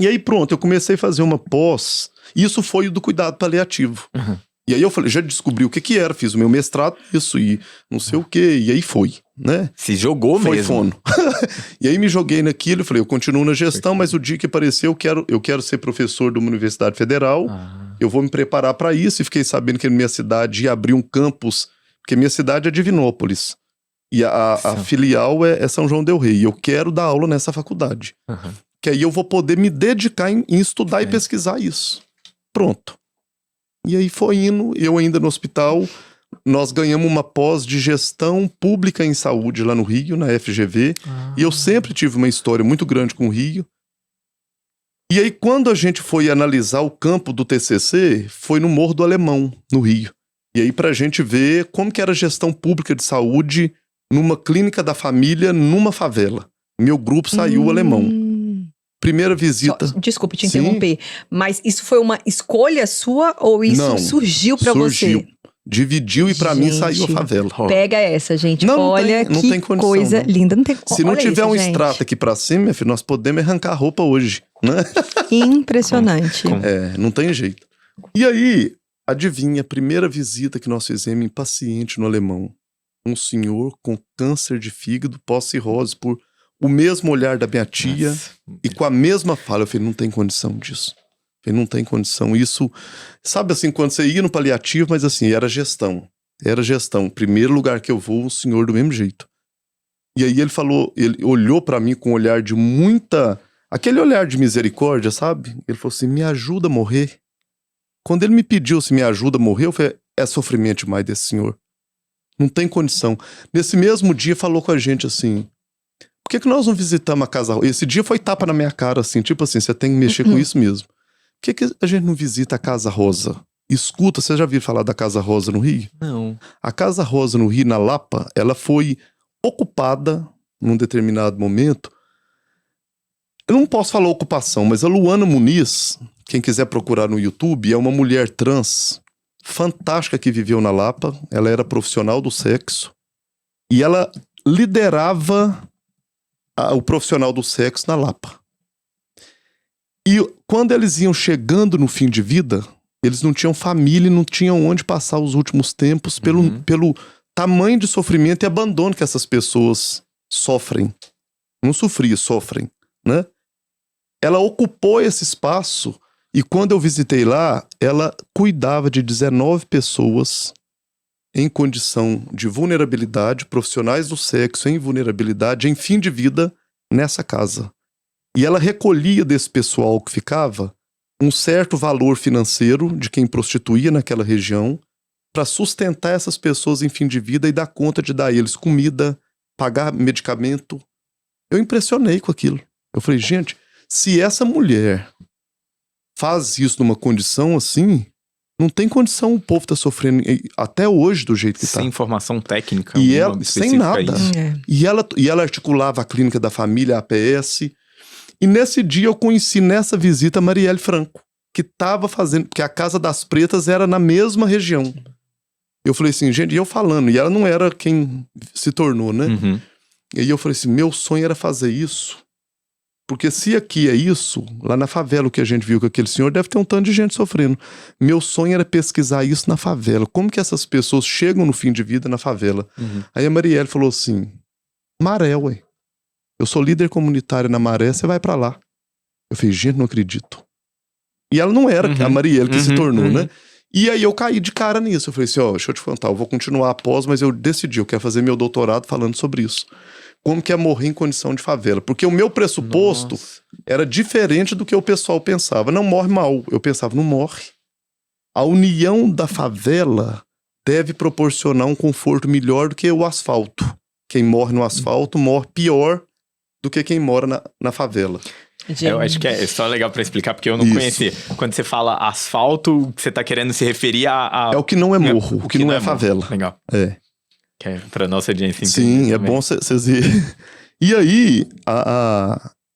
E aí pronto, eu comecei a fazer uma pós. Isso foi o do cuidado paliativo. E aí eu falei, já descobri o que era, fiz o meu mestrado, isso e não sei o que, e aí foi, né? Se jogou foi mesmo. Fono. E aí me joguei naquilo e falei, eu continuo na gestão, mas o dia que aparecer eu quero ser professor de uma universidade federal, eu vou me preparar para isso, e fiquei sabendo que na minha cidade ia abrir um campus, porque minha cidade é Divinópolis, e a filial é São João del Rei, e eu quero dar aula nessa faculdade, que aí eu vou poder me dedicar em estudar e pesquisar isso. Pronto. E aí foi indo, eu ainda no hospital, nós ganhamos uma pós de gestão pública em saúde lá no Rio, na FGV, e eu sempre tive uma história muito grande com o Rio. E aí quando a gente foi analisar o campo do TCC, foi no Morro do Alemão, no Rio. E aí pra gente ver como que era a gestão pública de saúde numa clínica da família, numa favela. Meu grupo saiu alemão. Primeira visita... Desculpe te interromper, mas isso foi uma escolha sua ou isso surgiu pra você? Dividiu e pra mim saiu a favela. Pega essa, gente. Não, olha não que tem condição, coisa linda. Não tem. Se não tiver isso, um gente. extrato aqui pra cima, minha filha, nós podemos arrancar a roupa hoje, né? Impressionante. Não tem jeito. E aí, adivinha, a primeira visita que nós fizemos em paciente no Alemão. Um senhor com câncer de fígado, pós-cirrose, por o mesmo olhar da minha tia e com a mesma fala. Eu falei, não tem condição disso. Eu falei, não tem condição. Isso, sabe assim, quando você ia no paliativo, mas assim, era gestão. Era gestão. Primeiro lugar que eu vou, o senhor do mesmo jeito. E aí ele falou, ele olhou pra mim com um olhar de muita... Aquele olhar de misericórdia, sabe? Ele falou assim, me ajuda a morrer. Quando ele me pediu se me ajuda a morrer, eu falei, é sofrimento demais desse senhor. Não tem condição. Nesse mesmo dia falou com a gente assim, por que nós não visitamos a Casa Rosa? Esse dia foi tapa na minha cara, assim, tipo assim, você tem que mexer com isso mesmo. Por que a gente não visita a Casa Rosa? Escuta, você já viu falar da Casa Rosa no Rio? Não. A Casa Rosa no Rio, na Lapa, ela foi ocupada num determinado momento. Eu não posso falar ocupação, mas a Luana Muniz, quem quiser procurar no YouTube, é uma mulher trans fantástica que viveu na Lapa. Ela era profissional do sexo e ela liderava o profissional do sexo na Lapa. E quando eles iam chegando no fim de vida, eles não tinham família, não tinham onde passar os últimos tempos pelo tamanho de sofrimento e abandono que essas pessoas sofrem. Não sofriam, sofrem, né? Ela ocupou esse espaço e quando eu visitei lá, ela cuidava de 19 pessoas em condição de vulnerabilidade, profissionais do sexo em vulnerabilidade, em fim de vida, nessa casa. E ela recolhia desse pessoal que ficava um certo valor financeiro de quem prostituía naquela região para sustentar essas pessoas em fim de vida e dar conta de dar a eles comida, pagar medicamento. Eu impressionei com aquilo. Eu falei, gente, se essa mulher faz isso numa condição assim, não tem condição, o povo tá sofrendo até hoje do jeito que tá. Sem informação técnica. E ela, sem nada. E ela articulava a clínica da família, a APS. E nesse dia eu conheci nessa visita a Marielle Franco, que tava fazendo, porque a Casa das Pretas era na mesma região. Eu falei assim, gente, e eu falando, e ela não era quem se tornou, né? E aí eu falei assim, meu sonho era fazer isso. Porque se aqui é isso, lá na favela o que a gente viu com aquele senhor, deve ter um tanto de gente sofrendo. Meu sonho era pesquisar isso na favela. Como que essas pessoas chegam no fim de vida na favela? Aí a Marielle falou assim, Maré, ué. Eu sou líder comunitária na Maré, você vai pra lá. Eu falei, gente, não acredito. E ela não era a Marielle que se tornou, né? E aí eu caí de cara nisso. Eu falei assim, ó, deixa eu te contar, eu vou continuar após, mas eu decidi, eu quero fazer meu doutorado falando sobre isso. Como que é morrer em condição de favela. Porque o meu pressuposto era diferente do que o pessoal pensava. Não morre mal. Eu pensava, não morre. A união da favela deve proporcionar um conforto melhor do que o asfalto. Quem morre no asfalto morre pior do que quem mora na favela. Eu acho que é só legal pra explicar, porque eu não conhecia. Quando você fala asfalto, você tá querendo se referir a... É o que não é morro, o que não é favela. Legal. É. Que é pra nossa audiência entender. Sim, é também. bom vocês verem. E aí,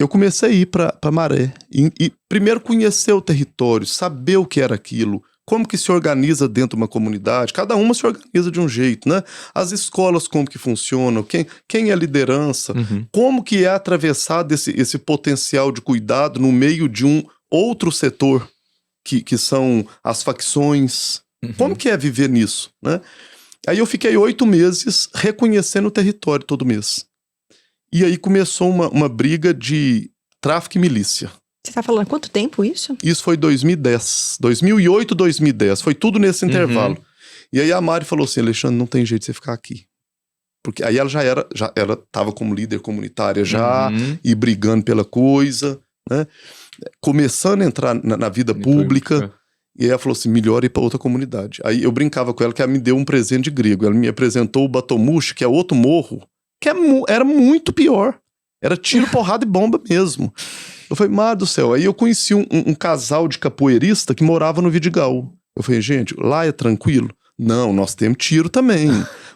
eu comecei a ir pra Maré. E primeiro conhecer o território, saber o que era aquilo, como que se organiza dentro de uma comunidade. Cada uma se organiza de um jeito, né? As escolas, como que funcionam, quem é a liderança, como que é atravessado esse potencial de cuidado no meio de um outro setor, que são as facções. Como que é viver nisso, né? Aí eu fiquei 8 meses reconhecendo o território todo mês. E aí começou uma briga de tráfico e milícia. Você tá falando há quanto tempo isso? Isso foi 2010. 2008, 2010. Foi tudo nesse intervalo. E aí a Mari falou assim, Alexandre, não tem jeito de você ficar aqui. Porque aí ela ela estava como líder comunitária já, e brigando pela coisa, né? Começando a entrar na vida pública. E aí ela falou assim, melhor ir para outra comunidade. Aí eu brincava com ela que ela me deu um presente de grego. Ela me apresentou o Batomuxo, que é outro morro, que era muito pior. Era tiro, porrada e bomba mesmo. Eu falei, mar do céu. Aí eu conheci um casal de capoeirista que morava no Vidigal. Eu falei, gente, lá é tranquilo? Não, nós temos tiro também.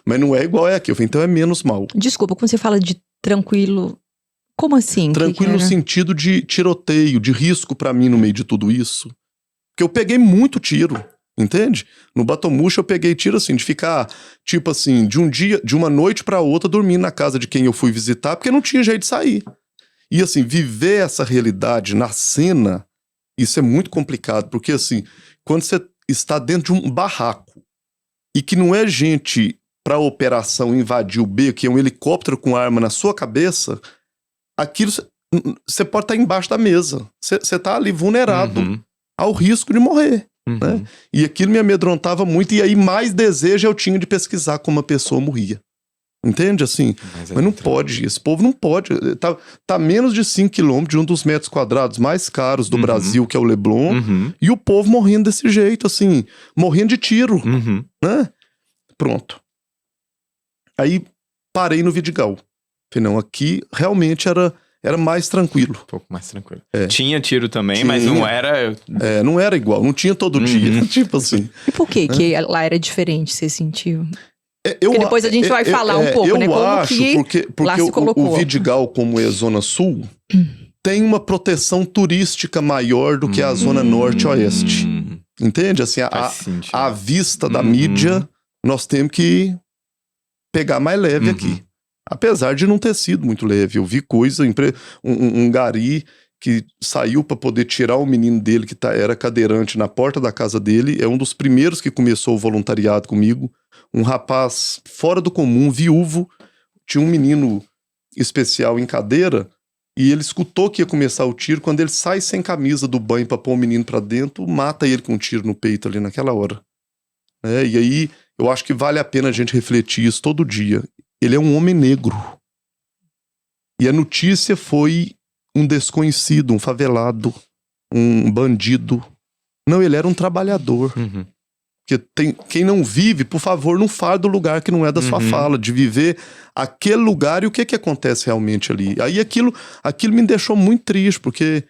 Mas não é igual aqui. Eu falei, então é menos mal. Desculpa, quando você fala de tranquilo, como assim? Tranquilo no sentido de tiroteio, de risco pra mim no meio de tudo isso. Porque eu peguei muito tiro, entende? No Batomuxo eu peguei tiro assim, de ficar, tipo assim, de uma noite pra outra dormindo na casa de quem eu fui visitar, porque não tinha jeito de sair. E assim, viver essa realidade na cena, isso é muito complicado, porque assim, quando você está dentro de um barraco, e que não é gente pra operação invadir o beco, que é um helicóptero com arma na sua cabeça, aquilo, você pode estar embaixo da mesa, você tá ali vulnerado ao risco de morrer, né? E aquilo me amedrontava muito, e aí mais desejo eu tinha de pesquisar como uma pessoa morria. Entende? Assim, mas não pode, esse povo não pode. Tá menos de 5 quilômetros de um dos metros quadrados mais caros do Brasil, que é o Leblon, e o povo morrendo desse jeito, assim, morrendo de tiro, né? Pronto. Aí parei no Vidigal. Falei, não, aqui realmente era mais tranquilo. Um pouco mais tranquilo. Tinha tiro também, mas não era... não era igual, não tinha todo dia, tipo assim. E por que lá era diferente, você sentiu? Porque depois a gente vai falar um pouco, né? Como acho, que lá se colocou. O Vidigal, como é Zona Sul, tem uma proteção turística maior do que a Zona Norte e Oeste. Entende? Assim, a vista da mídia, nós temos que pegar mais leve aqui. Apesar de não ter sido muito leve. Eu vi coisa, um gari que saiu para poder tirar o menino dele, que era cadeirante, na porta da casa dele. É um dos primeiros que começou o voluntariado comigo. Um rapaz fora do comum, viúvo. Tinha um menino especial em cadeira. E ele escutou que ia começar o tiro. Quando ele sai sem camisa do banho para pôr o menino para dentro, mata ele com um tiro no peito ali naquela hora. E aí, eu acho que vale a pena a gente refletir isso todo dia. Ele é um homem negro. E a notícia foi um desconhecido, um favelado, um bandido. Não, ele era um trabalhador. Porque quem não vive, por favor, não fale do lugar que não é da sua fala, de viver aquele lugar e o que acontece realmente ali. Aí aquilo me deixou muito triste, porque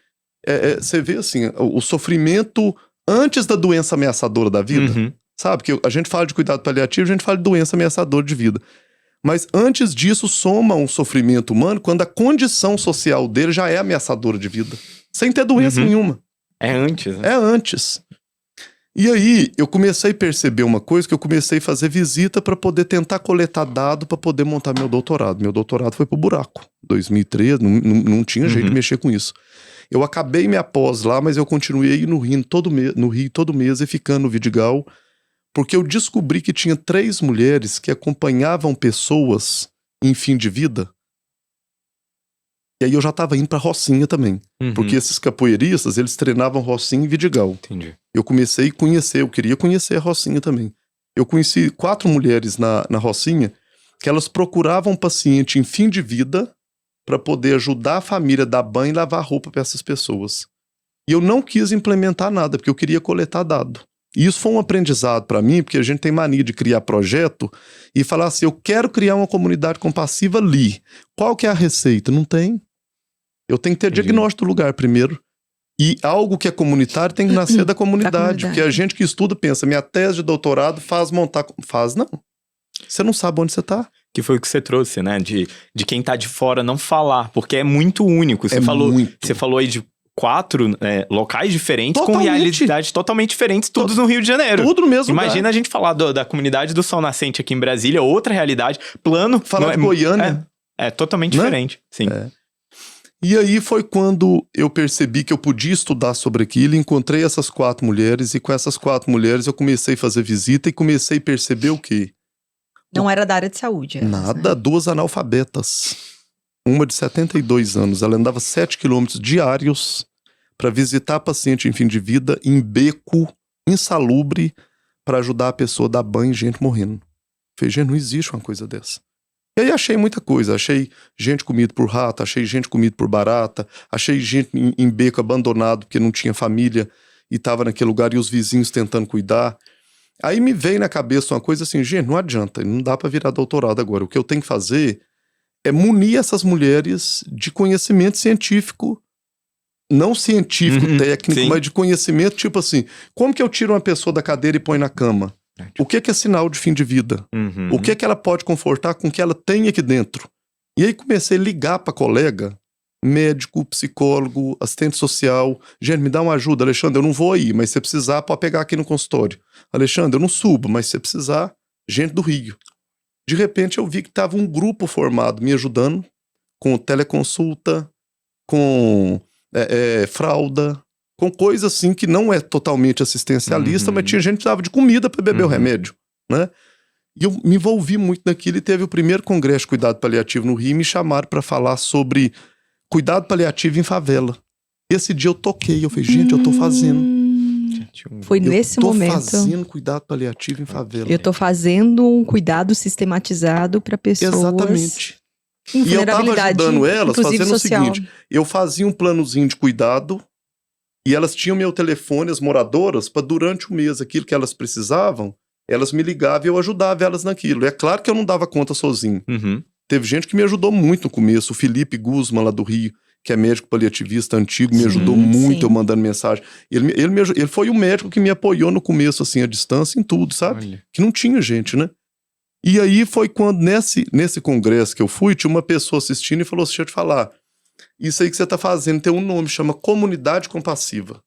você vê assim, o sofrimento antes da doença ameaçadora da vida. Sabe? Que a gente fala de cuidado paliativo, a gente fala de doença ameaçadora de vida. Mas antes disso, soma um sofrimento humano quando a condição social dele já é ameaçadora de vida. Sem ter doença nenhuma. É antes, né? É antes. E aí, eu comecei a perceber uma coisa, que eu comecei a fazer visita para poder tentar coletar dado para poder montar meu doutorado. Meu doutorado foi pro buraco. 2013, não tinha jeito de mexer com isso. Eu acabei minha pós lá, mas eu continuei no Rio todo mês e ficando no Vidigal, porque eu descobri que tinha 3 mulheres que acompanhavam pessoas em fim de vida. E aí eu já estava indo pra Rocinha também. Porque esses capoeiristas, eles treinavam Rocinha e Vidigal. Entendi. Eu comecei a conhecer, eu queria conhecer a Rocinha também. Eu conheci 4 mulheres na Rocinha, que elas procuravam paciente em fim de vida para poder ajudar a família a dar banho e lavar roupa para essas pessoas. E eu não quis implementar nada, porque eu queria coletar dado. E isso foi um aprendizado para mim, porque a gente tem mania de criar projeto e falar assim, eu quero criar uma comunidade compassiva ali. Qual que é a receita? Não tem. Eu tenho que ter diagnóstico do lugar primeiro. E algo que é comunitário tem que nascer da comunidade. Porque a gente que estuda pensa, minha tese de doutorado faz não. Você não sabe onde você tá. Que foi o que você trouxe, né? De quem tá de fora não falar, porque é muito único. Você falou aí de 4 locais diferentes, Totalmente. com realidades totalmente diferentes, todos no Rio de Janeiro. Tudo no mesmo Imagina lugar. a gente falar da comunidade do Sol Nascente aqui em Brasília, outra realidade, plano. Falar de Goiânia. É totalmente Né? diferente, sim. E aí foi quando eu percebi que eu podia estudar sobre aquilo, encontrei essas 4 mulheres, e com essas 4 mulheres eu comecei a fazer visita e comecei a perceber o quê? Não era da área de saúde. elas, Nada, né? 2 analfabetas. Uma de 72 anos, ela andava 7 quilômetros diários para visitar paciente em fim de vida em beco insalubre para ajudar a pessoa a dar banho em gente morrendo. Falei, gente, não existe uma coisa dessa. E aí achei muita coisa, achei gente comida por rato, achei gente comida por barata, achei gente em beco abandonado porque não tinha família e estava naquele lugar e os vizinhos tentando cuidar. Aí me veio na cabeça uma coisa assim, gente, não adianta, não dá para virar doutorado agora. O que eu tenho que fazer é munir essas mulheres de conhecimento científico, não científico, técnico, sim. mas de conhecimento, tipo assim, como que eu tiro uma pessoa da cadeira e põe na cama? O que é sinal de fim de vida? Uhum. O que é que ela pode confortar com o que ela tem aqui dentro? E aí comecei a ligar para colega, médico, psicólogo, assistente social. Gente, me dá uma ajuda, Alexandre, eu não vou aí, mas se você precisar, pode pegar aqui no consultório. Alexandre, eu não subo, mas se você precisar, gente do Rio. De repente eu vi que estava um grupo formado me ajudando com teleconsulta, com fralda, com coisa assim que não é totalmente assistencialista, mas tinha gente que precisava de comida para beber o remédio, né? E eu me envolvi muito naquilo e teve o primeiro congresso de cuidado paliativo no Rio e me chamaram para falar sobre cuidado paliativo em favela. Esse dia eu toquei, eu falei, gente, eu tô fazendo. Foi nesse momento. Eu tô fazendo cuidado paliativo em favela. Eu tô fazendo um cuidado sistematizado para pessoas. Exatamente. Em E eu tava vulnerabilidade, ajudando elas inclusive fazendo social. o seguinte, eu fazia um planozinho de cuidado e elas tinham meu telefone, as moradoras, para durante o mês, aquilo que elas precisavam, elas me ligavam e eu ajudava elas naquilo. E é claro que eu não dava conta sozinho. Uhum. Teve gente que me ajudou muito no começo, o Felipe Guzman lá do Rio, que é médico paliativista antigo, me ajudou muito, sim. eu mandando mensagem. Ele foi o médico que me apoiou no começo, assim, à distância, em tudo, sabe? Olha. Que não tinha gente, né? E aí foi quando, nesse congresso que eu fui, tinha uma pessoa assistindo e falou assim, deixa eu te falar, isso aí que você tá fazendo tem um nome, chama Comunidade Compassiva.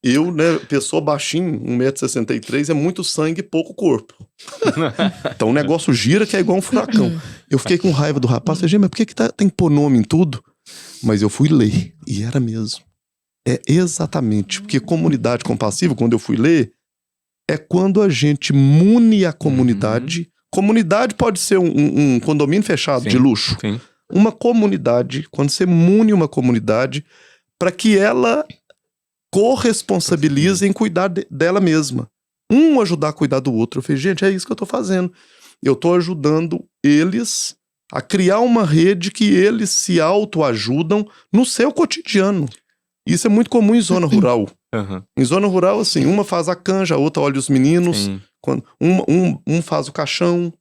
Eu, né, pessoa baixinho, 1,63 m, é muito sangue e pouco corpo. Então o negócio gira que é igual um furacão. Eu fiquei com raiva do rapaz, falei, gente, mas por que tem que pôr nome em tudo? Mas eu fui ler, e era mesmo. É exatamente, porque comunidade compassiva, quando eu fui ler, é quando a gente mune a comunidade. Comunidade pode ser um condomínio fechado, Sim, de luxo. sim. Uma comunidade, quando você mune uma comunidade para que ela corresponsabilize em cuidar dela mesma. Um ajudar a cuidar do outro. Eu falei, gente, é isso que eu tô fazendo. Eu tô ajudando eles a criar uma rede que eles se autoajudam no seu cotidiano. Isso é muito comum em zona rural. Uhum. Em zona rural, assim, uma faz a canja, a outra olha os meninos, Sim. um faz o caixão,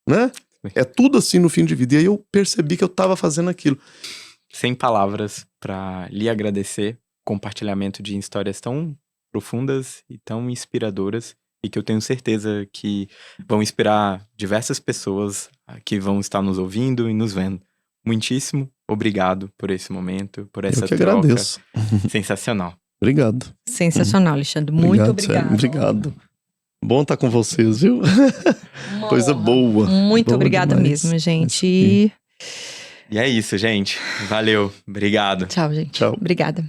né? É tudo assim no fim de vida. E aí eu percebi que eu tava fazendo aquilo. Sem palavras para lhe agradecer. Compartilhamento de histórias tão profundas e tão inspiradoras, e que eu tenho certeza que vão inspirar diversas pessoas que vão estar nos ouvindo e nos vendo. Muitíssimo obrigado por esse momento, por essa Eu que troca. agradeço. Sensacional. Obrigado. Sensacional, Alexandre. Muito Sério, obrigado. obrigado. Bom estar com vocês, viu? Coisa boa. Muito Boa obrigada demais. mesmo, gente. E é isso, gente. Valeu. Obrigado. Tchau, gente. Tchau. Obrigada.